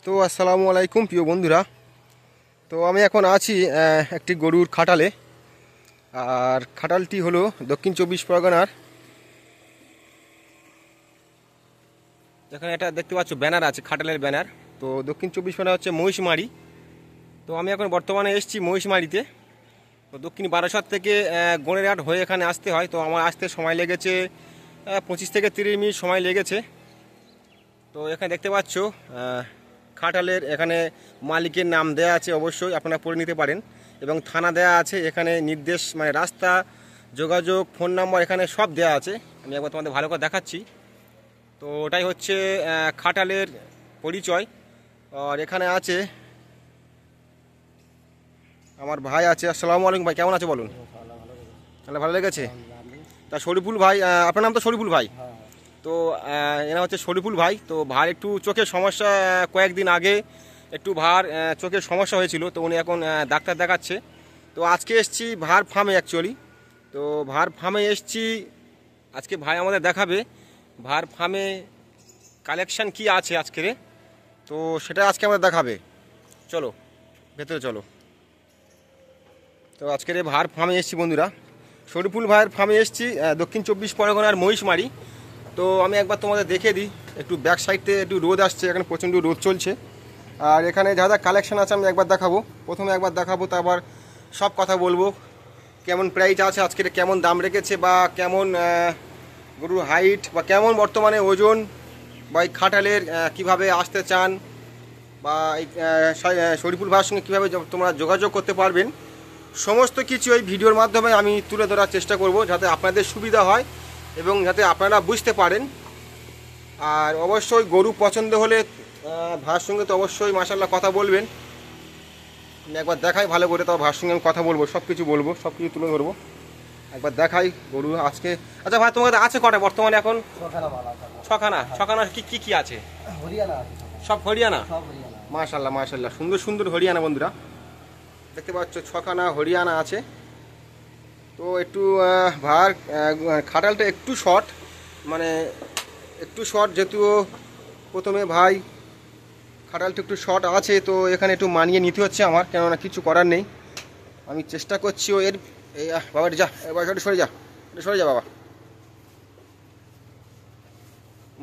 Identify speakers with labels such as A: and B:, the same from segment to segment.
A: তো আসসালামু আলাইকুম প্রিয় বন্ধুরা। তো আমি এখন আছি একটি গরুর খাটালে। আর খাটালটি হলো দক্ষিণ চব্বিশ পরগনার। এখানে এটা দেখতে পাচ্ছ ব্যানার আছে, খাটালের ব্যানার। তো দক্ষিণ চব্বিশ পরগনা হচ্ছে মহিষমারি। তো আমি এখন বর্তমানে এসেছি মহিষমারিতে। তো দক্ষিণ বারাসাত থেকে গড়েরহাট হয়ে এখানে আসতে হয়। তো আমার আসতে সময় লেগেছে 25 থেকে 30 মিনিট সময় লেগেছে। তো এখানে দেখতে পাচ্ছ খাটালের এখানে মালিকের নাম দেয়া আছে, অবশ্যই আপনারা পড়ে নিতে পারেন। এবং থানা দেয়া আছে, এখানে নির্দেশ মানে রাস্তা, যোগাযোগ, ফোন নাম্বার এখানে সব দেয়া আছে। আমি একবার তোমাদের ভালো করে দেখাচ্ছি। তো ওটাই হচ্ছে খাটালের পরিচয়। আর এখানে আছে আমার ভাই আছে। আসসালামু আলাইকুম ভাই, কেমন আছে বলুন? তাহলে ভালো লেগেছে। তা শরীফুল ভাই, আপনার নাম তো শরীফুল ভাই। তো এরা হচ্ছে শরীফুল ভাই। তো ভাই একটু চোখের সমস্যা, কয়েকদিন আগে একটু ভার চোখের সমস্যা হয়েছিল। তো উনি এখন ডাক্তার দেখাচ্ছে। তো আজকে এসছি ভার ফার্মে অ্যাকচুয়ালি। তো ভার ফার্মে এসছি আজকে, ভাই আমাদের দেখাবে ভার ফার্মে কালেকশান কি আছে আজকের। তো সেটা আজকে আমাদের দেখাবে। চলো ভেতরে চলো। তো আজকের ভার ফার্মে এসছি বন্ধুরা, শরীফুল ভাইয়ের ফার্মে এসছি, দক্ষিণ চব্বিশ পরগনার মহিষমারি। তো আমি একবার তোমাদের দেখে দিই। একটু ব্যাক সাইডে একটু রোদ আসছে, এখানে প্রচণ্ড রোদ চলছে। আর এখানে যা যা কালেকশান আছে আমি একবার দেখাবো। প্রথমে একবার দেখাবো, তারপর সব কথা বলবো। কেমন প্রাইস আছে আজকের, কেমন দাম রেখেছে, বা কেমন গরুর হাইট, বা কেমন বর্তমানে ওজন, বা এই খাটালের কীভাবে আসতে চান, বা এই শরীফুল ভাইয়ের সঙ্গে কীভাবে তোমরা যোগাযোগ করতে পারবেন, সমস্ত কিছু এই ভিডিওর মাধ্যমে আমি তুলে ধরার চেষ্টা করব, যাতে আপনাদের সুবিধা হয় এবং যাতে আপনারা বুঝতে পারেন। আর অবশ্যই গরু পছন্দ হলে ভাইয়ের সঙ্গে তো অবশ্যই মাশাআল্লাহ কথা বলবেন। আমি একবার দেখাই ভালো করে, তো ভাইয়ের সঙ্গে আমি কথা বলবো, সব কিছু বলবো, সব কিছু তুলে ধরবো। একবার দেখাই গরু আজকে। আচ্ছা ভাই, তোমাদের আছে কটা বর্তমানে এখন? ছখানা। ছখানা কি কি কি আছে? সব হরিয়ানা। মাশাআল্লাহ মাশাআল্লাহ, সুন্দর সুন্দর হরিয়ানা বন্ধুরা দেখতে পাচ্ছ, ছখানা হরিয়ানা আছে। তো একটু ভার খাটালটা একটু শর্ট, মানে একটু শর্ট, যেহেতু প্রথমে ভাই খাটালটা একটু শর্ট আছে। তো এখানে একটু মানিয়ে নিতে হচ্ছে আমার, কেননা কিছু করার নেই। আমি চেষ্টা করছি ও এর বাবা যা, এবার সরে যা, সরে যা বাবা।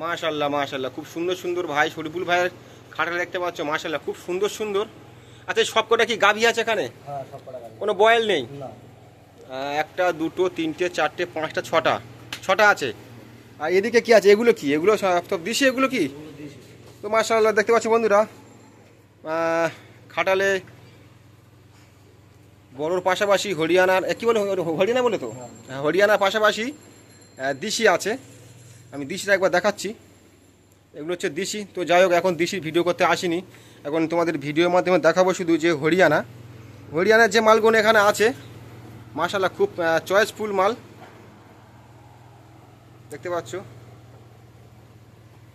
A: মাশাআল্লাহ মাশাআল্লাহ, খুব সুন্দর সুন্দর ভাই শরীফুল ভাইয়ের খাটাল দেখতে পাচ্ছ, মাশাআল্লাহ খুব সুন্দর সুন্দর। আচ্ছা সব কটা কি গাভী আছে এখানে? কোনো বয়েল নেই? একটা, দুটো, তিনটে, চারটে, পাঁচটা, ছটা আছে। আর এদিকে কি আছে? এগুলো কি? এগুলো সব দিশি, এগুলো কি? তো মাশাআল্লাহ দেখতে পাচ্ছি বন্ধুরা, খাটালে বড়োর পাশাপাশি হরিয়ানার কি বলে, হরিয়ানা বলে তো, হরিয়ানার পাশাপাশি দিশি আছে। আমি দিশিটা একবার দেখাচ্ছি। এগুলো হচ্ছে দিশি। তো যাই হোক, এখন দিশির ভিডিও করতে আসিনি, এখন তোমাদের ভিডিওর মাধ্যমে দেখাবো শুধু যে হরিয়ানার যে মালগুলো এখানে আছে, মাশাআল্লাহ খুব চয়েসফুল মাল দেখতে পাচ্ছ।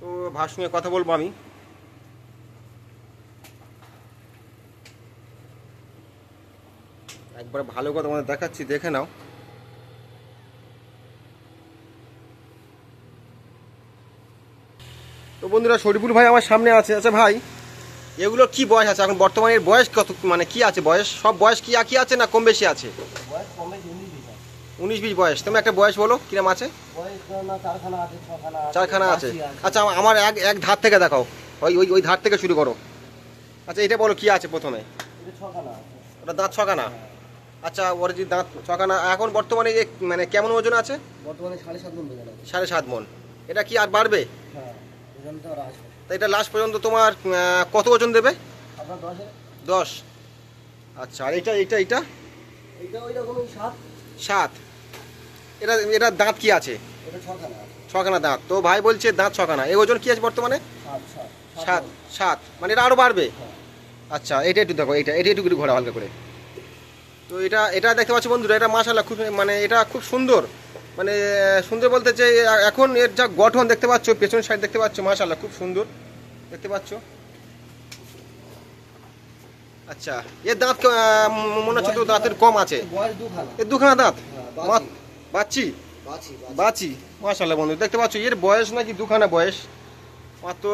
A: তো ভাইয়ের সঙ্গে কথা বলবো আমি। একবার ভালো কথা তোমাদের দেখাচ্ছি, দেখে নাও। তো বন্ধুরা, শরীফুল ভাই আমার সামনে আছে। আচ্ছা ভাই, এগুলো কি বয়স আছে এখন বর্তমানে? বয়স কত, মানে কি আছে বয়স? সব বয়স কি একই আছে না কম বেশি আছে? 19-20 বয়স। তুমি একটা বয়স বলো কিরম আছে? চারখানা আছে। আচ্ছা আমার এক ধার থেকে দেখাও, ওই ওই ওই ধার থেকে শুরু করো। আচ্ছা এটা বলো কি আছে প্রথমে? ওটা দাঁত ছখানা। আচ্ছা ওর যে দাঁত ছখানা, এখন বর্তমানে মানে কেমন ওজন আছে?
B: বর্তমানে 7.5 মণ ওজন আছে।
A: 7.5 মণ। এটা কি আর বাড়বে?
B: হ্যাঁ, ওজন তো আসবে।
A: তা এটা লাস্ট পর্যন্ত তোমার কত ওজন দেবে?
B: আপনার
A: 10। আচ্ছা আর এটা এটা এটা
B: এটা ওই রকমই
A: 7। এটা এটার দাঁত কি আছে?
B: এটা 6খানা আছে।
A: 6খানা দাঁত। তো ভাই বলছে দাঁত 6খানা। এই ওজন কি আছে বর্তমানে? 7। মানে এটা আরো বাড়বে? আচ্ছা এটা একটু দেখো, এটা একটু ঘোরা হালকা করে। তো এটা দেখতে পাচ্ছি বন্ধুরা, এটা মাশাআল্লাহ খুব, মানে এটা খুব সুন্দর, মানে সুন্দর বলতে চাই এখন এর যা গঠন দেখতে পাচ্ছ, পেছনের সাইড দেখতে পাচ্ছ, মাশাআল্লাহ খুব সুন্দর দেখতে পাচ্ছ। আচ্ছা এর দাঁত মনে হচ্ছে তো দাঁতের কম আছে। এর 2খানা দাঁত। বাচ্চি বাচ্চি মাশাআল্লাহ বন্ধু দেখতে পাচ্ছ, এর বয়স নাকি 2খানা বয়স, মাত্র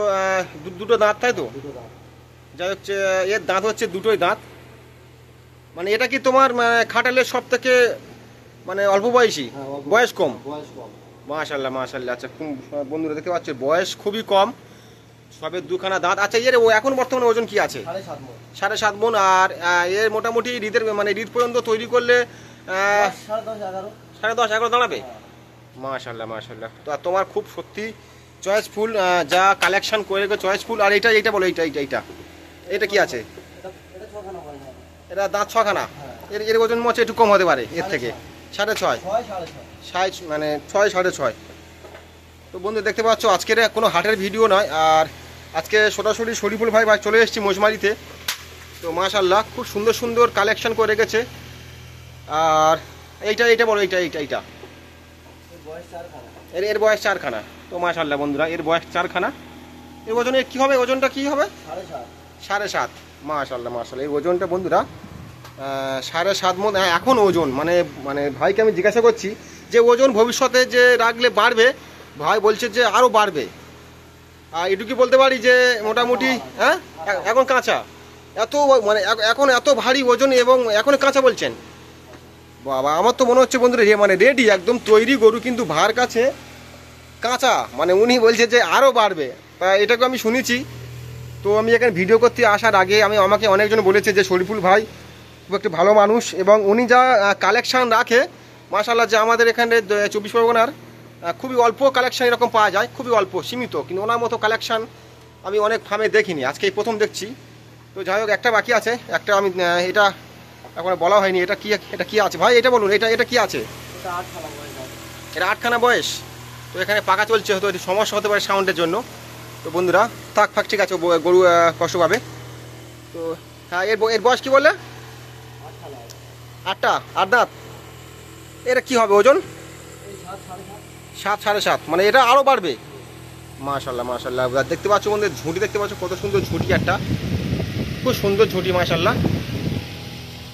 A: দুটো দাঁত, তাই তো? যাই হচ্ছে এর দাঁত হচ্ছে দুটোই দাঁত। মানে এটা কি তোমার খাটালের সব থেকে মানে অল্প বয়সী, বয়স কম?
B: বয়স কম।
A: মাশাল্লাহ মাশাল্লাহ। আচ্ছা বন্ধুরা দেখতে পাচ্ছ বয়স খুবই কম, সবে দুখানা দাঁত। আচ্ছা এর এখন বর্তমানে ওজন কি আছে?
B: 7.5 মণ।
A: 7.5 মণ। আর এর মোটামুটি ঈদের মানে ঈদ পর্যন্ত তৈরি করলে 10.5-11 দাঁড়াবে। মাশাল্লাহ মাশাল্লাহ। তো তোমার খুব সত্যি চয়েসফুল, যা কালেকশন করে রেখে চয়েসফুল। আর এইটা বলো, এইটা কি আছে? এটা দাঁত 6খানা। এর ওজন মনে হচ্ছে একটু কম হতে পারে এর থেকে, 6.5 মানে 6.5। তো বন্ধু দেখতে পাচ্ছ আজকের কোনো হাটের ভিডিও নয়, আর আজকে সরাসরি শরীফুল ভাই চলে এসেছি মশমারিতে। তো মাশাল্লাহ খুব সুন্দর সুন্দর কালেকশন করে রেখেছে। আর এইটা বলো, এইটা এর বয়স 4খানা। তো মাশাল্লাহ বন্ধুরা এর বয়স 4খানা। এর ওজনের কি হবে? ওজনটা কি হবে? 7.5। মাশাল্লাহ মাশাল্লাহ। এই ওজনটা বন্ধুরা 7.5 মণ এখন ওজন। মানে ভাইকে আমি জিজ্ঞাসা করছি যে ওজন ভবিষ্যতে যে রাখলে বাড়বে, ভাই বলছে যে আরও বাড়বে। আর এটুকু বলতে পারি যে মোটামুটি হ্যাঁ এখন কাঁচা, এত মানে এখন এত ভারী ওজন এবং এখন কাঁচা বলছেন। বাবা আমার তো মনে হচ্ছে বন্ধুরা মানে রেডি একদম তৈরি গরু, কিন্তু ভার কাছে কাঁচা। মানে উনি বলছে যে আরও বাড়বে, তা এটাকে আমি শুনেছি। তো আমি এখানে ভিডিও করতে আসার আগে আমাকে অনেকজন বলেছে যে শরীফুল ভাই খুব একটি ভালো মানুষ, এবং উনি যা কালেকশান রাখে মাশাল্লাহ, যে আমাদের এখানে 24 পরগনার খুবই অল্প কালেকশান এরকম পাওয়া যায়, খুবই অল্প সীমিত, কিন্তু ওনার মতো কালেকশান আমি অনেক ফার্মে দেখিনি, আজকে এই প্রথম দেখছি। তো যাই হোক একটা বাকি আছে, একটা আমি এটা এখন বলা হয়নি। এটা কি আছে ভাই? এটা বলুন, এটা কি আছে? এটা 8খানা বয়স। তো এখানে পাকা চলছে, হয়তো একটু সমস্যা হতে পারে সাউন্ডের জন্য। তো বন্ধুরা থাক ঠিক আছে, গরু কষ্ট পাবে। তো হ্যাঁ এর বয়স কি বললে? 8টা 8 দাঁত। এটা কি হবে ওজন? 7 7.5। মানে এটা আরও বাড়বে। মাশাল্লাহ মাশাল্লাহ। দেখতে পাচ্ছ বন্ধু ঝুঁটি দেখতে পাচ্ছ, কত সুন্দর ঝুঁটি, একটা খুব সুন্দর ঝুঁটি মাশাল্লাহ।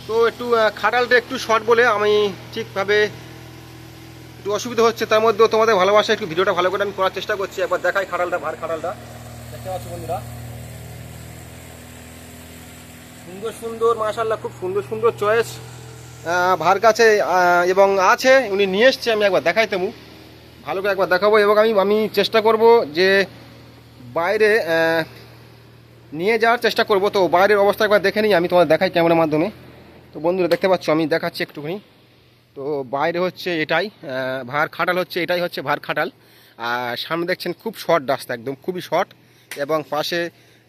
A: তো একটু খাটালটা একটু শর্ট বলে আমি ঠিকভাবে একটু অসুবিধা হচ্ছে, তার মধ্যেও তোমাদের ভালোবাসা একটু ভিডিওটা ভালো করে আমি করার চেষ্টা করছি। একবার দেখাই খাটালটা, ভার খাটালটা দেখতে পাচ্ছ বন্ধুরা, সুন্দর সুন্দর মাশাল্লাহ, খুব সুন্দর সুন্দর চয়েস ভার কাছে এবং আছে। উনি নিয়ে এসছে, আমি একবার দেখাইতে ভালো করে একবার দেখাবো, এবং আমি চেষ্টা করব যে বাইরে নিয়ে যাওয়ার চেষ্টা করব। তো বাইরের অবস্থা একবার দেখে নিই, আমি তোমাদের দেখাই ক্যামেরার মাধ্যমে। তো বন্ধুরা দেখতে পাচ্ছ আমি দেখাচ্ছি একটুখানি। তো বাইরে হচ্ছে এটাই ভার খাটাল, এটাই হচ্ছে ভার খাটাল। আর সামনে দেখছেন খুব শর্ট রাস্তা, একদম খুবই শর্ট, এবং পাশে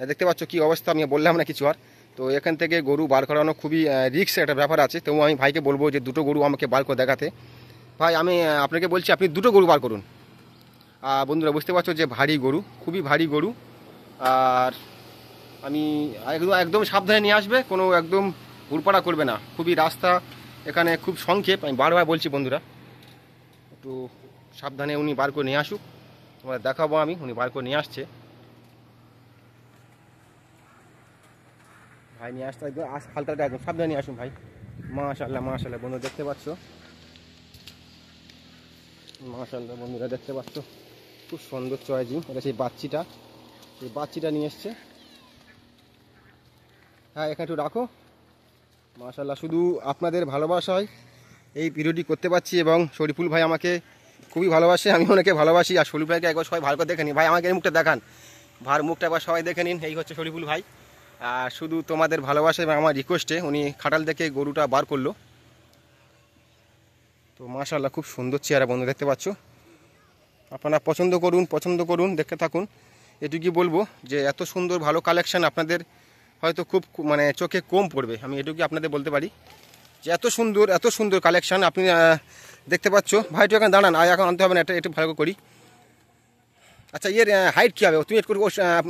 A: দেখতে পাচ্ছ কি অবস্থা, আমি বললাম না কিছু আর। তো এখান থেকে গরু বার করানো খুবই রিস্ক একটা ব্যাপার আছে। তো আমি ভাইকে বলবো যে দুটো গরু আমাকে বার করে দেখাতে। ভাই আমি আপনাকে বলছি আপনি দুটো গরু বার করুন। বন্ধুরা বুঝতে পারছো যে ভারী গরু, খুবই ভারী গরু। আর আমি একদম সাবধানে নিয়ে আসবে, কোনো একদম উড়পাড়া করবে না। খুবই রাস্তা এখানে খুব সংক্ষেপ, আমি বারবার বলছি বন্ধুরা একটু সাবধানে উনি বার করে নিয়ে আসুক, তোমার দেখাবো আমি। উনি বার করে নিয়ে আসছে, ভাই নিয়ে আসতে একদম হালকাটা একদম সাবধানে নিয়ে আসুন ভাই। মাশাল্লাহ মাশাল্লাহ বন্ধু দেখতে পাচ্ছ, মাশাল্লাহ বন্ধুরা দেখতে পাচ্ছ খুব সুন্দর চয়েজিং। এটা সেই বাচ্চিটা নিয়ে এসছে। হ্যাঁ এখানে একটু রাখো। মাশাল্লাহ শুধু আপনাদের ভালোবাসায় এই ভিডিওটি করতে পারছি, এবং শরীফুল ভাই আমাকে খুবই ভালোবাসে, আমি ওনাকে ভালোবাসি। আর শরীফুল ভাইকে একবার সবাই ভালো করে দেখে নিন। ভাই আমাকে এই মুখটা দেখান, ভার মুখটা একবার সবাই দেখে নিন। এই হচ্ছে শরীফুল ভাই। আর শুধু তোমাদের ভালোবাসা এবং আমার রিকোয়েস্টে উনি খাটাল দেখে গরুটা বার করলো। তো মাশাল্লাহ খুব সুন্দর চেহারা বন্ধু দেখতে পাচ্ছ। আপনারা পছন্দ করুন দেখতে থাকুন। এটুকুই বলবো যে এত সুন্দর ভালো কালেকশান আপনাদের হয়তো খুব মানে চোখে কম পড়বে, আমি এটুকুই আপনাদের বলতে পারি যে এত সুন্দর কালেকশান আপনি দেখতে পাচ্ছ। ভাইটু এখন দাঁড়ান, এখন আনতে হবে না, এটা একটু ভালো করি। আচ্ছা এর হাইট কী হবে? তুমি একটু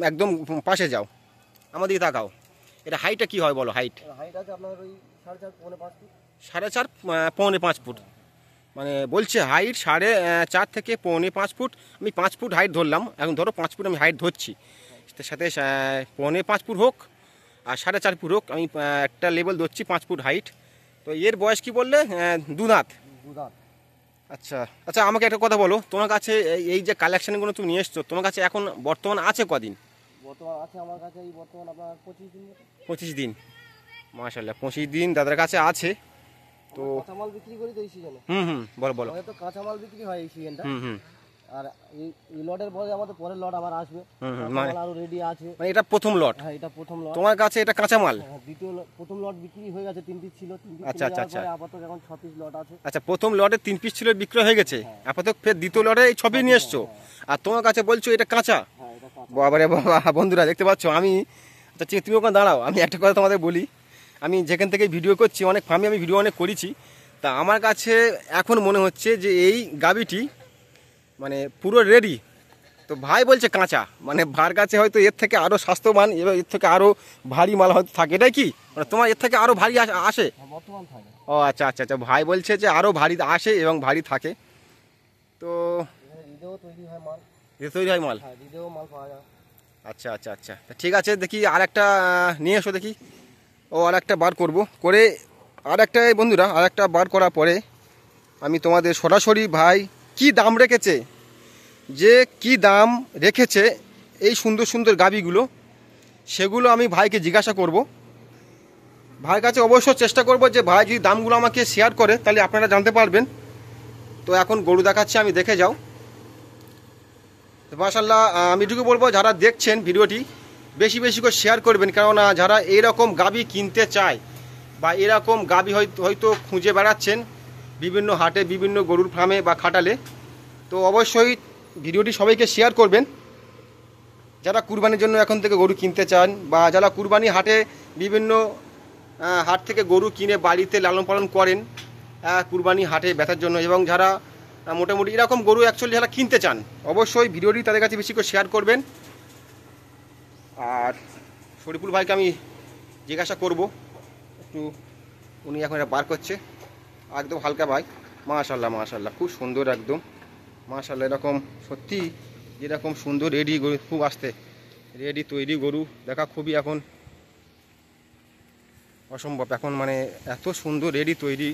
A: একদম পাশে যাও, আমার দিকে তাকাও। এটা হাইটটা কী হয় বলো? হাইট
B: আছে আপনার ওই
A: 4.5 পৌনে 5 ফুট। মানে বলছে হাইট 4.5 থেকে পৌনে 5 ফুট। আমি 5 ফুট হাইট ধরলাম, এখন ধরো 5 ফুট আমি হাইট ধরছি, তার সাথে পৌনে 5 ফুট হোক আর 4.5 ফুট হোক, আমি একটা লেভেল ধরছি 5 ফুট হাইট। তো এর বয়স কি বললে? 2 দাঁত। আচ্ছা আচ্ছা আমাকে একটা কথা বলো, তোমার কাছে এই যে কালেকশানগুলো তুমি নিয়ে এসছো, তোমার কাছে এখন বর্তমান আছে কদিন?
B: বর্তমান আছে আমার কাছে এই বর্তমান আপনার 25 দিন মতো।
A: 25 দিন, মাশাল্লাহ 25 দিন দাদার কাছে আছে। তো
B: আমরা কাঁচামাল বিক্রি করি তো এই সিজনে।
A: বলো বলো।
B: আমাদের তো কাঁচামাল বিক্রি হয় এই সিজনটা।
A: হুম।
B: আর এই লটের পরে আমাদের পরের লট আবার আসবে।
A: মানে
B: কাঁচামাল আরো রেডি আছে।
A: মানে এটা প্রথম লট?
B: হ্যাঁ, এটা প্রথম লট।
A: তোমার কাছে এটা কাঁচামাল?
B: হ্যাঁ, প্রথম লট বিক্রি হয়ে গেছে, 3 পিস ছিল, 3 পিস
A: আচ্ছা,
B: চলে
A: আচ্ছা,
B: যাওয়ার পরে আপাতত এখন 6 পিস লট আছে।
A: আচ্ছা, প্রথম লটে 3 পিস ছিল, বিক্রয় হয়ে গেছে, আপাতত ফের দ্বিতীয় লটে এই 6 পিস নিয়ে এসছো। আর তোমার কাছে বলছো এটা কাঁচা?
B: হ্যাঁ, এটা কাঁচা।
A: বাবারে বাবা, বন্ধুরা দেখতে পাচ্ছ। আমি আচ্ছা তুমি ওখানে দাঁড়াও, আমি একটা কথা তোমাদের বলি। আমি যেখান থেকে ভিডিও করছি, অনেক ফার্মে আমি ভিডিও অনেক করেছি, তা আমার কাছে এখন মনে হচ্ছে যে এই গাবিটি মানে পুরো রেডি। তো ভাই বলছে কাঁচা, মানে ভার কাছে হয়তো এর থেকে আরও স্বাস্থ্যবান এবং এর থেকে আরও ভারী মাল হয়তো থাকে, এটাই কি? মানে তোমার এর থেকে আরও ভারী আসে?
B: হ্যাঁ, বর্তমান থাকে।
A: ও আচ্ছা আচ্ছা আচ্ছা, ভাই বলছে যে আরও ভারী আসে এবং ভারী থাকে। তো
B: ঈদেও তৈরি হয় মাল।
A: এ তৈরি হয় মাল?
B: হ্যাঁ, ঈদেও মাল পাওয়া যায়।
A: আচ্ছা আচ্ছা আচ্ছা, তা ঠিক আছে, দেখি আর একটা নিয়ে এসো দেখি। ও আর একটা বার করবো করে, আর একটা বন্ধুরা, আর একটা বার করার পরে আমি তোমাদের সরাসরি ভাই কি দাম রেখেছে, যে কি দাম রেখেছে এই সুন্দর সুন্দর গাবিগুলো, সেগুলো আমি ভাইকে জিজ্ঞাসা করব। ভাইয়ের কাছে অবশ্য চেষ্টা করব যে ভাই যদি দামগুলো আমাকে শেয়ার করে তাহলে আপনারা জানতে পারবেন। তো এখন গরু দেখাচ্ছে, আমি দেখে যাও। তো মাশাআল্লাহ, আমি এটুকু বলবো যারা দেখছেন ভিডিওটি বেশি বেশি করে শেয়ার করবেন, কেননা যারা এইরকম গাবি কিনতে চায় বা এরকম গাবি হয়তো খুঁজে বেড়াচ্ছেন বিভিন্ন হাটে, বিভিন্ন গরুর ফার্মে বা খাটালে, তো অবশ্যই ভিডিওটি সবাইকে শেয়ার করবেন। যারা কুরবানির জন্য এখন থেকে গরু কিনতে চান, বা যারা কুরবানি হাটে বিভিন্ন হাট থেকে গরু কিনে বাড়িতে লালন পালন করেন কুরবানি হাটে বেচার জন্য, এবং যারা মোটামুটি এরকম গরু অ্যাকচুয়ালি যারা কিনতে চান, অবশ্যই ভিডিওটি তাদের কাছে বেশি করে শেয়ার করবেন। আর শরীফুল ভাইকে আমি জিজ্ঞাসা করব একটু, উনি এখন এটা বার করছে, একদম হালকা ভাই। মাশাআল্লাহ মাশাআল্লাহ, খুব সুন্দর একদম, মাশাআল্লাহ। এরকম সত্যি যেরকম সুন্দর রেডি গরু, খুব আসতে রেডি তৈরি গরু দেখা খুবই এখন অসম্ভব, এখন মানে এত সুন্দর রেডি তৈরি।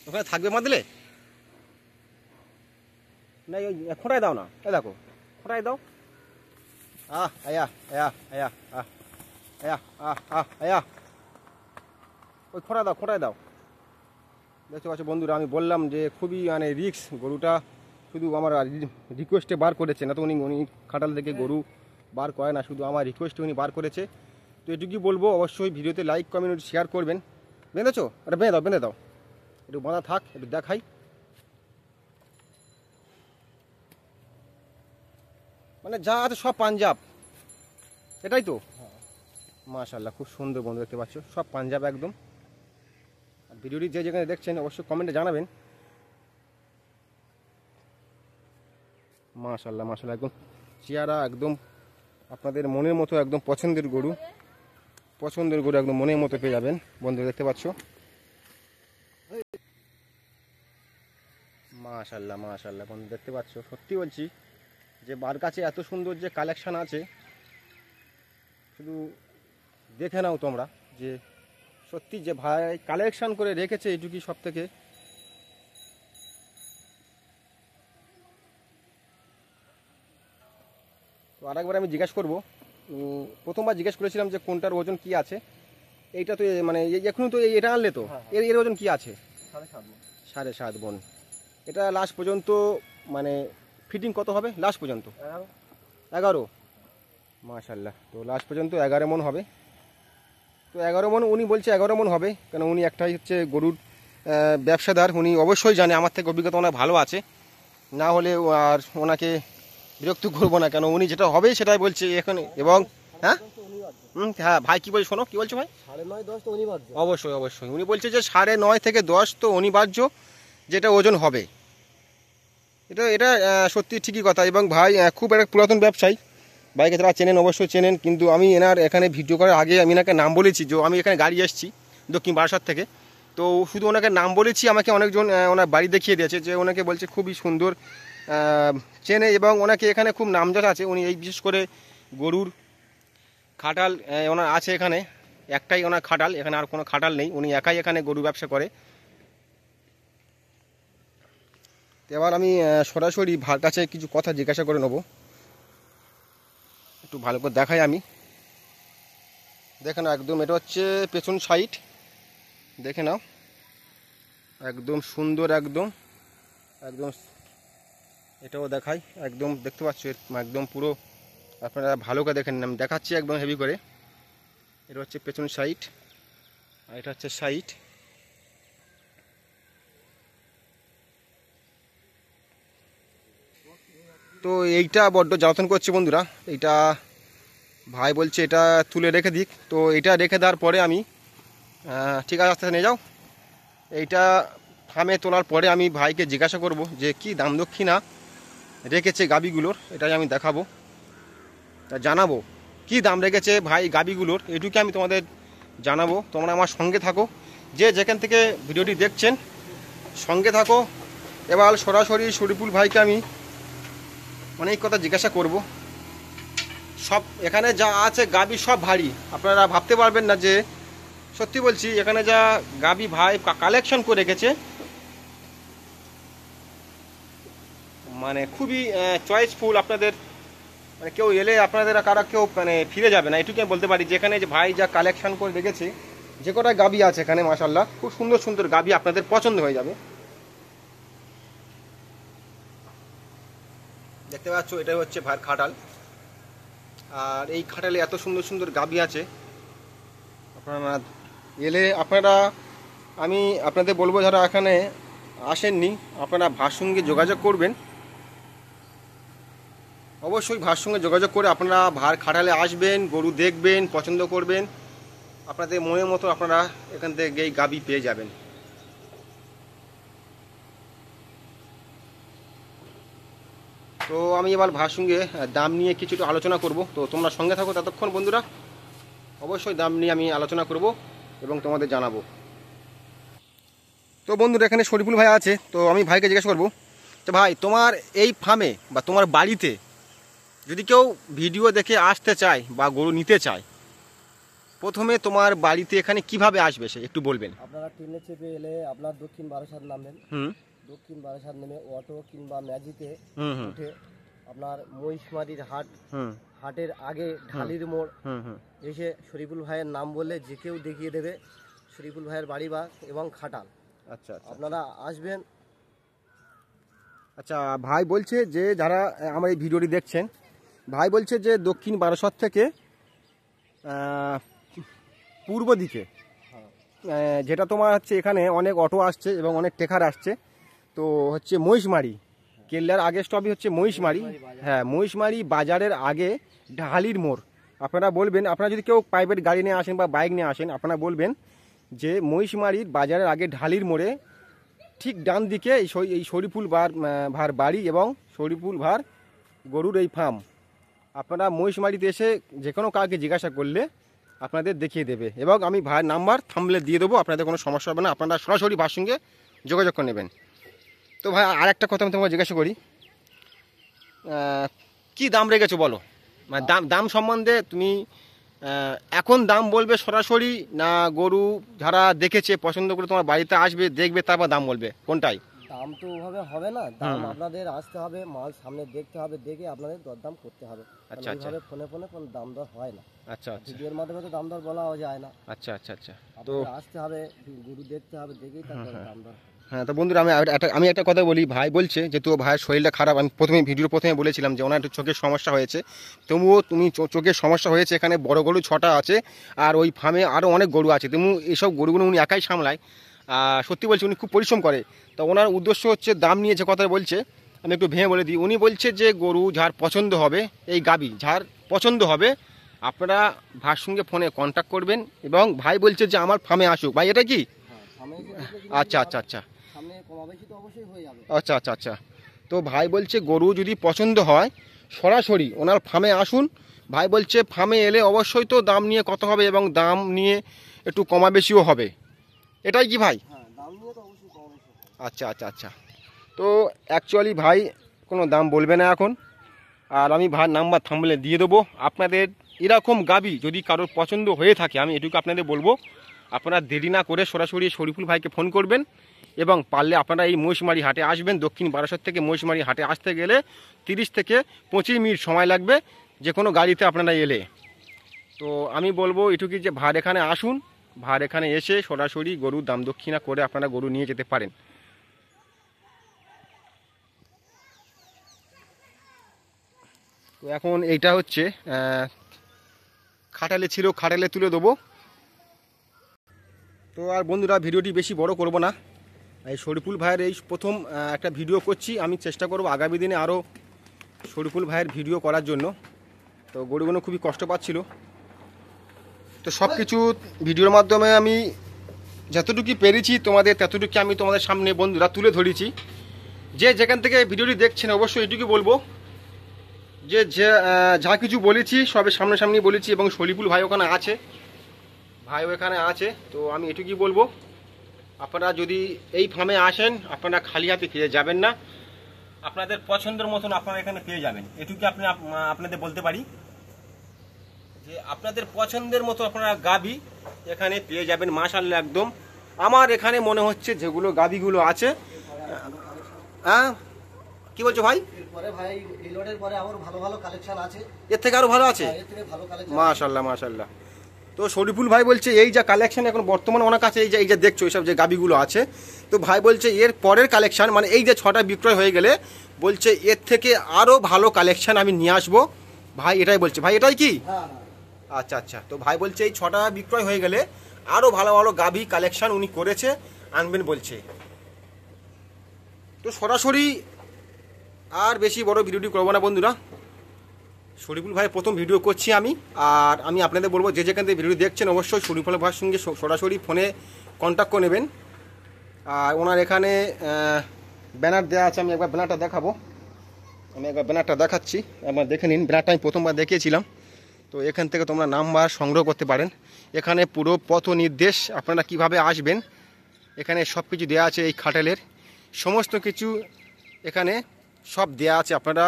A: ওখানে থাকবে মাদলে না, ওই খোঁটায় দাও না, এ দেখো খোঁটায় দাও। আয়া আয়া আয়া আহ আয়া আয়া, ওই খোঁটায় দাও। দেখতে পাচ্ছ বন্ধুরা, আমি বললাম যে খুবই মানে রিক্স, গরুটা শুধু আমার রিকোয়েস্টে বার করেছে, না তো উনি খাটাল থেকে গরু বার করে না, শুধু আমার রিকোয়েস্টে উনি বার করেছে। তো এটুকুই বলবো, অবশ্যই ভিডিওতে লাইক কমেন্ট শেয়ার করবেন। বেঁধেছো? এটা বেঁধে দাও, একটু বাঁধা থাক, একটু দেখাই। মানে যা আছে সব পাঞ্জাব, এটাই তো? মাশাআল্লাহ, খুব সুন্দর বন্ধু, দেখতে পাচ্ছ সব পাঞ্জাব একদম। আর ভিডিওটি যে যেখানে দেখছেন অবশ্যই কমেন্টে জানাবেন। মাশাআল্লাহ মাশাআল্লাহ, একদম চেহারা একদম আপনাদের মনের মতো, একদম পছন্দের গরু একদম মনের মতো পেয়ে যাবেন বন্ধু, দেখতে পাচ্ছ। মাশাআল্লাহ মাশাআল্লাহ বন্ধু, দেখতে পাচ্ছ, সত্যি বলছি যে বার কাছে এত সুন্দর যে কালেকশান আছে, শুধু দেখে নাও তোমরা, যে সত্যি যে ভাই কালেকশান করে রেখেছে এটুকুই সব থেকে। তো আরেকবার আমি জিজ্ঞেস করবো, প্রথমবার জিজ্ঞেস করেছিলাম যে কোনটার ওজন কি আছে, এইটা তো মানে এখনই তো এটা আনলে তো, এর ওজন কি আছে? 7.5 মণ। এটা লাস্ট পর্যন্ত মানে ফিটিং কত হবে লাস্ট পর্যন্ত? 11। মাশাআল্লাহ, তো লাস্ট পর্যন্ত 11 মণ হবে। তো 11 মণ উনি বলছে, 11 মণ হবে, কারণ উনি একটাই হচ্ছে গরুর ব্যবসাদার, উনি অবশ্যই জানে, আমার থেকে অভিজ্ঞতা ওনার ভালো আছে, না হলে আর ওনাকে বিরক্ত করবো না, কেন উনি যেটা হবে সেটাই বলছে এখন। এবং হ্যাঁ হ্যাঁ ভাই কি বলছে, শোনো কি বলছো ভাই?
B: 9.5-10 তো অনিবার্য।
A: অবশ্যই অবশ্যই, উনি বলছে যে 9.5 থেকে 10 তো অনিবার্য যেটা ওজন হবে। এটা সত্যি ঠিকই কথা। এবং ভাই খুব একটা পুরাতন ব্যবসায়ী, ভাইকে যারা চেনেন অবশ্যই চেনেন, কিন্তু আমি এনার এখানে ভিডিও করার আগে আমি এনাকে নাম বলেছি, যে আমি এখানে গাড়ি এসেছি দক্ষিণ বারাসাত থেকে, তো শুধু ওনাকে নাম বলেছি, আমাকে অনেকজন ওনার বাড়ি দেখিয়ে দিয়েছে, যে ওনাকে বলছে খুবই সুন্দর চেনে, এবং ওনাকে এখানে খুব নামজাদা আছে। উনি এই বিশেষ করে গরুর খাটাল ওনার আছে এখানে, একটাই ওনার খাটাল, এখানে আর কোনো খাটাল নেই, উনি একাই এখানে গরু ব্যবসা করে। তো এবার আমি সরাসরি ভার কাছে কিছু কথা জিজ্ঞাসা করে নেব, একটু ভালো করে দেখাই আমি। দেখে নাও একদম, এটা হচ্ছে পেছন সাইড, দেখে নাও একদম সুন্দর, একদম একদম এটাও দেখাই, একদম দেখতে পাচ্ছ একদম পুরো, আপনারা ভালো করে দেখেন, আমি দেখাচ্ছি একদম হেভি করে। এটা হচ্ছে পেছন সাইড আর এটা হচ্ছে সাইড। তো এইটা বড্ড জ্বালাতন করছে বন্ধুরা, এইটা ভাই বলছে এটা তুলে রেখে দিক। তো এটা রেখে দেওয়ার পরে আমি ঠিক আছে আস্তে আস্তে নিয়ে যাও, এইটা ফার্মে তোলার পরে আমি ভাইকে জিজ্ঞাসা করব যে কি দাম দক্ষিণা রেখেছে গাবিগুলোর, এটাই আমি দেখাবো, তা জানাবো কি দাম রেখেছে ভাই গাবিগুলোর, এটুকু আমি তোমাদের জানাবো। তোমরা আমার সঙ্গে থাকো, যে যেখান থেকে ভিডিওটি দেখছেন সঙ্গে থাকো। এবার সরাসরি শরীফুল ভাইকে আমি অনেক কথা জিজ্ঞাসা করব। সব এখানে যা আছে গাবি সব ভারী, আপনারা ভাবতে পারবেন না, যে সত্যি বলছি এখানে যা গাবি ভাই কালেকশন করে রেখেছে, মানে খুবই চয়েসফুল। আপনাদের মানে কেউ এলে আপনাদের কারা কেউ মানে ফিরে যাবে না, এটুকু আমি বলতে পারি। যেখানে যে ভাই যা কালেকশন করে রেখেছে, যে কটা গাবি আছে এখানে মাশাআল্লাহ খুব সুন্দর সুন্দর গাবি, আপনাদের পছন্দ হয়ে যাবে। দেখতে পাচ্ছ এটাই হচ্ছে ভাইয়ের খাটাল, আর এই খাটালে এত সুন্দর সুন্দর গাবি আছে। আপনারা এলে আপনারা, আমি আপনাদের বলবো যারা এখানে আসেননি, আপনারা ভাইয়ের সঙ্গে যোগাযোগ করবেন, অবশ্যই ভাইয়ের সঙ্গে যোগাযোগ করে আপনারা ভাইয়ের খাটালে আসবেন, গরু দেখবেন, পছন্দ করবেন, আপনাদের মনের মতো আপনারা এখান থেকে এই গাবি পেয়ে যাবেন। তো আমি এবার ভাইয়ের সঙ্গে দাম নিয়ে কিছুটা আলোচনা করব, তো তোমরা সঙ্গে থাকো ততক্ষণ বন্ধুরা, অবশ্যই দাম নিয়ে আমি আলোচনা করব এবং তোমাদের জানাবো। তো বন্ধুরা এখানে শরীফুল ভাই আছে, তো আমি ভাইকে জিজ্ঞাসা করবো যে ভাই তোমার এই ফার্মে বা তোমার বাড়িতে যদি কেউ ভিডিও দেখে আসতে চায় বা গরু নিতে চায়, প্রথমে তোমার বাড়িতে এখানে কিভাবে আসবে সে একটু বলবেন।
B: আপনারা ট্রেনে চেপে এলে আপনার দক্ষিণ বারাসাত নামবেন, দক্ষিণ বারাসাত নেমে অটো কিংবা ম্যাজিকে উঠে আপনার মহিষমারির হাটের আগে ঢালির মোড় এসে শরীফুল ভাইয়ের নাম বললে যে কেউ দেখিয়ে দেবে শরীফুল ভাইয়ের বাড়ি বা এবং খাটাল। আচ্ছা, আপনারা আসবেন।
A: আচ্ছা, ভাই বলছে যে যারা আমার এই ভিডিওটি দেখছেন, ভাই বলছে যে দক্ষিণ বারাসত থেকে পূর্ব দিকে, যেটা তোমার হচ্ছে এখানে অনেক অটো আসছে এবং অনেক টেকার আসছে, তো হচ্ছে মহিষমারি কেল্লার আগে স্টপই হচ্ছে মহিষমারি। হ্যাঁ, মহিষমারি বাজারের আগে ঢালির মোড়। আপনারা বলবেন, আপনারা যদি কেউ প্রাইভেট গাড়ি নিয়ে আসেন বা বাইক নিয়ে আসেন, আপনারা বলবেন যে মহিষমারির বাজারের আগে ঢালির মোড়ে ঠিক ডান দিকে এই শরীফুল ভার বাড়ি এবং শরীফুল ভার গরুর এই ফার্ম। আপনারা মহিষমারিতে এসে যে কোনো কাউকে জিজ্ঞাসা করলে আপনাদের দেখিয়ে দেবে, এবং আমি ভাইয়ের নাম্বার থাম্বলে দিয়ে দেবো, আপনাদের কোনো সমস্যা হবে না, আপনারা সরাসরি ভাইয়ের সঙ্গে যোগাযোগ করে নেবেন। তো ভাই আর একটা কথা আমি তোমাকে জিজ্ঞাসা করি, কি দাম রেখেছো বলো, মানে দাম সম্বন্ধে তুমি এখন দাম বলবে সরাসরি, না গরু যারা দেখেছে পছন্দ করে তোমার বাড়িতে আসবে দেখবে তারপর দাম বলবে, কোনটাই?
B: দাম তো ওভাবে হবে না, দাম আপনাদের আসতে হবে, মাল সামনে দেখতে হবে, দেখে আপনাদের দরদাম করতে হবে।
A: আচ্ছা আচ্ছা,
B: ফোনে কোনো দাম দর হয় না।
A: আচ্ছা আচ্ছা,
B: ভিডিওর মাধ্যমে তো দাম দর বলাও যায় না।
A: আচ্ছা আচ্ছা আচ্ছা,
B: তো আসতে হবে, গরু দেখতে হবে, দেখেই তারপরে দাম দর।
A: হ্যাঁ, তো বন্ধুরা আমি একটা কথা বলি, ভাই বলছে যেহেতু ভাইয়ের শরীরটা খারাপ, আমি ভিডিওর প্রথমে বলেছিলাম যে ওনার একটু চোখের সমস্যা হয়েছে, তবুও তুমি চোখের সমস্যা হয়েছে, এখানে বড় গরু 6টা আছে আর ওই ফার্মে আরও অনেক গরু আছে, তেমন এইসব গরুগুলো উনি একাই সামলায়, সত্যি বলছি উনি খুব পরিশ্রম করে। তো ওনার উদ্দেশ্য হচ্ছে দাম নিয়ে যে কথা বলছে, আমি একটু ভেঙে বলে দিই, উনি বলছে যে গরু যার পছন্দ হবে, এই গাবি যার পছন্দ হবে, আপনারা ভাইয়ের সঙ্গে ফোনে কন্ট্যাক্ট করবেন, এবং ভাই বলছে যে আমার ফার্মে আসুক। ভাই এটা কি? আচ্ছা আচ্ছা আচ্ছা, আচ্ছা আচ্ছা আচ্ছা, তো ভাই বলছে গরু যদি পছন্দ হয় সরাসরি ওনার ফার্মে আসুন। ভাই বলছে ফার্মে এলে অবশ্যই তো দাম নিয়ে কত হবে, এবং দাম নিয়ে একটু কমা বেশিও হবে, এটাই কি ভাই? আচ্ছা আচ্ছা আচ্ছা, তো অ্যাকচুয়ালি ভাই কোনো দাম বলবে না এখন, আর আমি ভাইয়ের নাম্বার থাম্বনেলে দিয়ে দেবো। আপনাদের এরকম গাবি যদি কারোর পছন্দ হয়ে থাকে, আমি এটুকু আপনাদের বলবো, আপনারা দেরি না করে সরাসরি শরীফুল ভাইকে ফোন করবেন এবং পারলে আপনারা এই মহিষমারি হাটে আসবেন। দক্ষিণ বারাসত থেকে মহিষমারি হাটে আসতে গেলে 30 থেকে 25 মিনিট সময় লাগবে যে কোনো গাড়িতে আপনারা এলে। তো আমি বলবো এটুকুই যে ভার এখানে আসুন, ভার এখানে এসে সরাসরি গরুর দাম দক্ষিণা করে আপনারা গরু নিয়ে যেতে পারেন। তো এখন এইটা হচ্ছে খাটালে ছিল, খাটালে তুলে দেবো। তো আর বন্ধুরা ভিডিওটি বেশি বড় করব না, এই শরীফুল ভাইয়ের এই প্রথম একটা ভিডিও করছি। আমি চেষ্টা করব আগামী দিনে আরও শরীফুল ভাইয়ের ভিডিও করার জন্য। তো গরুগুলো খুবই কষ্ট পাচ্ছিল, তো সব কিছু ভিডিওর মাধ্যমে আমি যতটুকু পেরেছি তোমাদের ততটুকু আমি তোমাদের সামনে বন্ধুরা তুলে ধরেছি। যে যেখান থেকে ভিডিওটি দেখছেন অবশ্যই এটুকু বলবো যে যা কিছু বলেছি সবে সামনাসামনি বলেছি, এবং শরীফুল ভাই ওখানে আছে, ভাই ওখানে আছে। তো আমি এটুকুই বলবো, আপনারা যদি এই ফার্মে আসেন আপনারা খালি হাতে ফিরে যাবেন না, আপনাদের পছন্দের মতন আপনারা এখানে পেয়ে যাবেন। এটুকু আপনাদের বলতে পারি যে আপনাদের পছন্দের মতো আপনারা গাবি এখানে পেয়ে যাবেন মাশাআল্লাহ। একদম আমার এখানে মনে হচ্ছে যেগুলো গাবিগুলো আছে, হ্যাঁ কি বলছো ভাই?
B: এরপরে ভাই এই লটের পরে আবার ভালো ভালো কালেকশন আছে,
A: এর থেকে আরো ভালো আছে,
B: এর থেকে ভালো কালেকশন
A: মাশাআল্লাহ মাশাআল্লাহ। তো শরীফুল ভাই বলছে এই যা কালেকশন এখন বর্তমানে ওনার কাছে এই যে দেখছো এইসব যে গাবিগুলো আছে, তো ভাই বলছে এর পরের কালেকশন মানে এই যে 6টা বিক্রয় হয়ে গেলে বলছে এর থেকে আরও ভালো কালেকশন আমি নিয়ে আসবো। ভাই এটাই বলছে, ভাই এটাই কি?
B: হ্যাঁ
A: আচ্ছা আচ্ছা। তো ভাই বলছে এই 6টা বিক্রয় হয়ে গেলে আরও ভালো ভালো গাবি কালেকশন উনি করেছে আনবেন বলছে। তো সরাসরি আর বেশি বড় ভিডিওটি করবো না বন্ধুরা, শরীফুল ভাইয়ের প্রথম ভিডিও করছি আমি। আর আমি আপনাদের বলবো যে যেখান থেকে ভিডিও দেখছেন অবশ্যই শরীফুল ভাইয়ের সঙ্গে সরাসরি ফোনে কন্ট্যাক্ট করে নেবেন। আর ওনার এখানে ব্যানার দেওয়া আছে, আমি একবার ব্যানারটা দেখাবো, আমি একবার ব্যানারটা দেখাচ্ছি, একবার দেখে নিন। ব্যানারটা আমি প্রথমবার দেখিয়েছিলাম। তো এখান থেকে তোমরা নাম্বার সংগ্রহ করতে পারেন। এখানে পুরো পথ নির্দেশ আপনারা কিভাবে আসবেন এখানে সব কিছু দেওয়া আছে, এই খাটালের সমস্ত কিছু এখানে সব দেওয়া আছে, আপনারা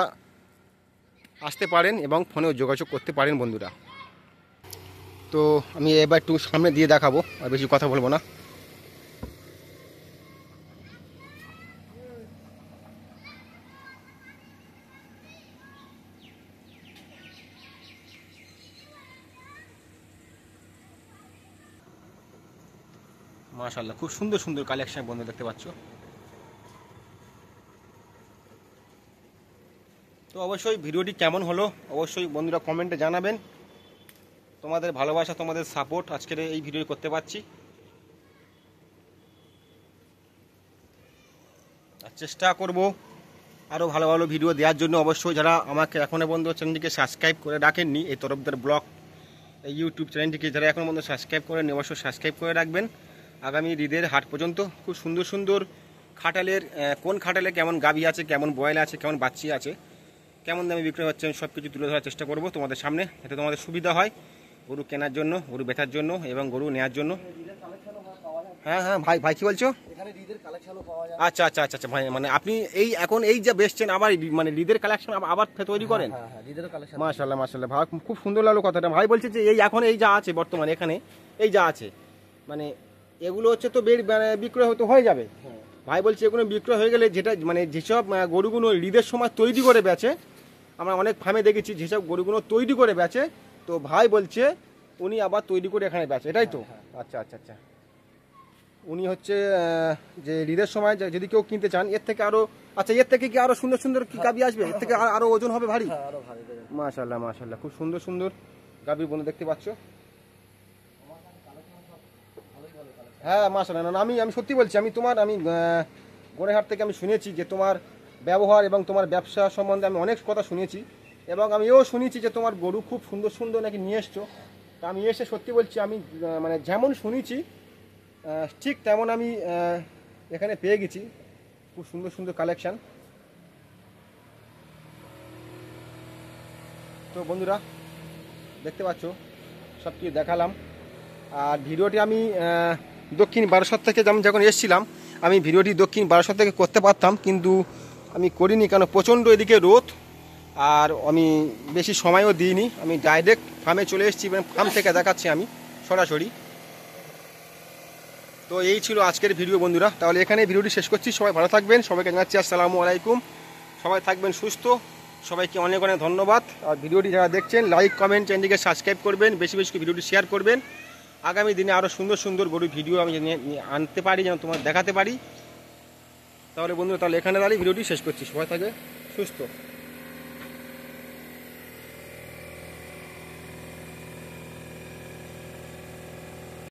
A: আসতে পারেন এবং ফোনেও যোগাযোগ করতে পারেন বন্ধুরা। তো আমি এবার একটু সামনে দিয়ে দেখাবো, আর বেশি কথা বলবো না। মাশাআল্লাহ খুব সুন্দর সুন্দর কালেকশন বন্ধু দেখতে পাচ্ছ। তো অবশ্যই ভিডিওটি কেমন হলো অবশ্যই বন্ধুরা কমেন্টে জানাবেন। তোমাদের ভালোবাসা তোমাদের সাপোর্ট আজকের এই ভিডিও করতে পারছি। আর চেষ্টা করব আরও ভালো ভালো ভিডিও দেওয়ার জন্য। অবশ্যই যারা আমাকে এখনও পর্যন্ত চ্যানেলটিকে সাবস্ক্রাইব করে রাখেননি, এই তরফদার ব্লগ এই ইউটিউব চ্যানেলটিকে যারা এখনও পর্যন্ত সাবস্ক্রাইব করেননি অবশ্যই সাবস্ক্রাইব করে রাখবেন। আগামী ঈদের হাট পর্যন্ত খুব সুন্দর সুন্দর খাটালের কোন খাটালে কেমন গাভী আছে, কেমন বয়লা আছে, কেমন বাচ্চি আছে, কেমন দামে বিক্রয় হচ্ছে সব কিছু তুলে ধরার চেষ্টা করব তোমাদের সামনে, যাতে তোমাদের সুবিধা হয় গরু কেনার জন্য, গরু বেচার জন্য এবং গরু নেওয়ার জন্য। হ্যাঁ হ্যাঁ ভাই, ভাই কি বলছো? আচ্ছা আচ্ছা আচ্ছা আচ্ছা ভাই, মানে আপনি এই এখন এই যে বেচছেন আবার মানে লিদের কালেকশন আবার তৈরি করেন? মাশাআল্লাহ মাশাআল্লাহ ভাই, খুব সুন্দর লাগলো কথাটা। ভাই বলছে যে এই এখন এই যা আছে বর্তমানে এখানে এই যা আছে মানে এগুলো হচ্ছে তো বিক্রয় হতে হয়ে যাবে। ভাই বলছে এগুলো বিক্রয় হয়ে গেলে যেটা মানে যেসব গরুগুলো ঈদের সময় তৈরি করে বেচে, আমরা অনেক ফার্মে দেখেছি যেসব গরুগুলো তৈরি করে বেচে, তো ভাই বলছে উনি আবার তৈরি করে এখানে বেচে, এটাই তো? আচ্ছা আচ্ছা আচ্ছা। উনি হচ্ছে যে ঈদের সময় যদি কেউ কিনতে চান এর থেকে আরো, আচ্ছা এর থেকে কি আরো সুন্দর সুন্দর কি গাবি আসবে? এর থেকে আরো ওজন হবে ভারী? মাশাআল্লাহ মাশাআল্লাহ খুব সুন্দর সুন্দর গাবি বন্ধু দেখতে পাচ্ছ। হ্যাঁ মাশাআল্লাহ, না আমি সত্যি বলছি, আমি গোড়েহাট থেকে আমি শুনেছি যে তোমার ব্যবহার এবং তোমার ব্যবসা সম্বন্ধে আমি অনেক কথা শুনেছি, এবং আমি এও শুনেছি যে তোমার গরু খুব সুন্দর সুন্দর নাকি নিয়ে এসছো। তা আমি এসে সত্যি বলছি, আমি মানে যেমন শুনেছি ঠিক তেমন আমি এখানে পেয়ে গেছি খুব সুন্দর সুন্দর কালেকশান। তো বন্ধুরা দেখতে পাচ্ছ সব কিছু দেখালাম। আর ভিডিওটি আমি দক্ষিণ বারাসত থেকে আমি যখন এসেছিলাম আমি ভিডিওটি দক্ষিণ বারাসত থেকে করতে পারতাম, কিন্তু আমি করিনি, কারণ প্রচণ্ড এদিকে রোদ আর আমি বেশি সময়ও দিইনি। আমি ডাইরেক্ট ফার্মে চলে এসেছি, ফার্ম থেকে দেখাচ্ছি আমি সরাসরি। তো এই ছিল আজকের ভিডিও বন্ধুরা, তাহলে এখানে ভিডিওটি শেষ করছি। সবাই ভালো থাকবেন, সবাইকে জানাচ্ছি আসসালামু আলাইকুম। সবাই থাকবেন সুস্থ, সবাইকে অনেক অনেক ধন্যবাদ। আর ভিডিওটি যারা দেখছেন লাইক কমেন্ট চ্যানেলটিকে সাবস্ক্রাইব করবেন, বেশি বেশি ভিডিওটি শেয়ার করবেন। আগামী দিনে আরও সুন্দর সুন্দর গরুর ভিডিও আমি আনতে পারি, যেন তোমার দেখাতে পারি। তাহলে বন্ধুরা, তাহলে এখানে দাঁড়িয়ে ভিডিওটি শেষ করছি। সবাই থাকে সুস্থ।